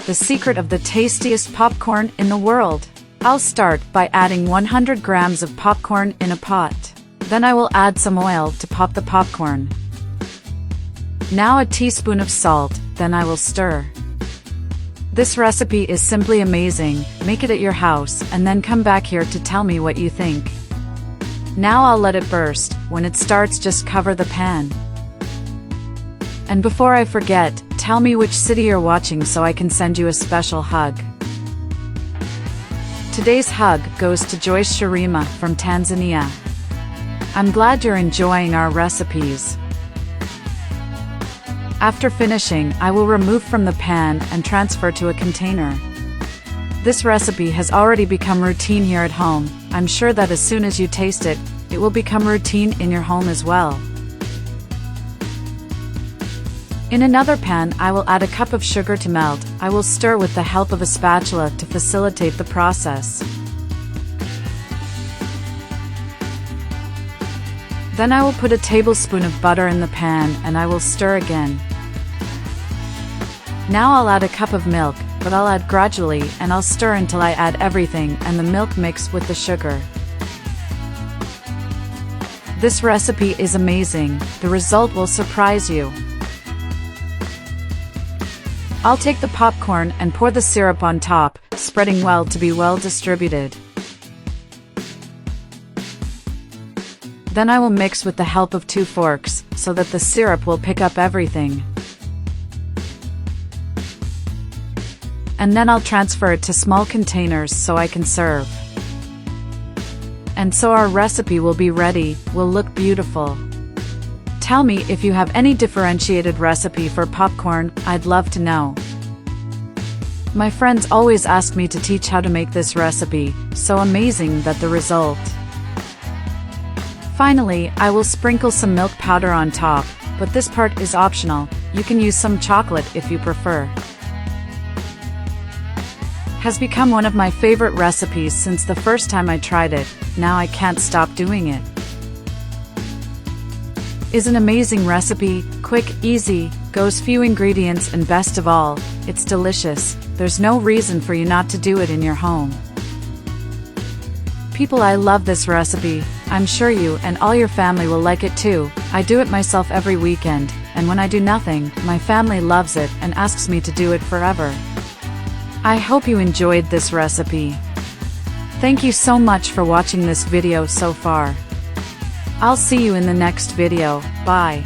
the secret of the tastiest popcorn in the world. I'll start by adding 100 grams of popcorn in a pot. Then I will add some oil to pop the popcorn. Now a teaspoon of salt, then I will stir. This recipe is simply amazing. Make it at your house and then come back here to tell me what you think. Now I'll let it burst. When it starts, just cover the pan. And before I forget, tell me which city you're watching so I can send you a special hug. Today's hug goes to Joyce Shirima from Tanzania. I'm glad you're enjoying our recipes. After finishing, I will remove from the pan and transfer to a container. This recipe has already become routine here at home. I'm sure that as soon as you taste it, it will become routine in your home as well. In another pan, I will add a cup of sugar to melt. I will stir with the help of a spatula to facilitate the process. Then I will put a tablespoon of butter in the pan and I will stir again. Now I'll add a cup of milk, but I'll add gradually and I'll stir until I add everything and the milk mix with the sugar. This recipe is amazing. The result will surprise you. I'll take the popcorn and pour the syrup on top, spreading well to be well distributed. Then I will mix with the help of 2 forks, so that the syrup will pick up everything. And then I'll transfer it to small containers so I can serve. And so our recipe will be ready, will look beautiful. Tell me if you have any differentiated recipe for popcorn, I'd love to know. My friends always ask me to teach how to make this recipe, so amazing that the result. Finally, I will sprinkle some milk powder on top, but this part is optional. You can use some chocolate if you prefer. Has become one of my favorite recipes since the first time I tried it. Now I can't stop doing it. Is an amazing recipe, quick, easy, goes few ingredients and best of all, it's delicious. There's no reason for you not to do it in your home. People, I love this recipe. I'm sure you and all your family will like it too. I do it myself every weekend, and when I do nothing, my family loves it and asks me to do it forever. I hope you enjoyed this recipe. Thank you so much for watching this video so far. I'll see you in the next video. Bye.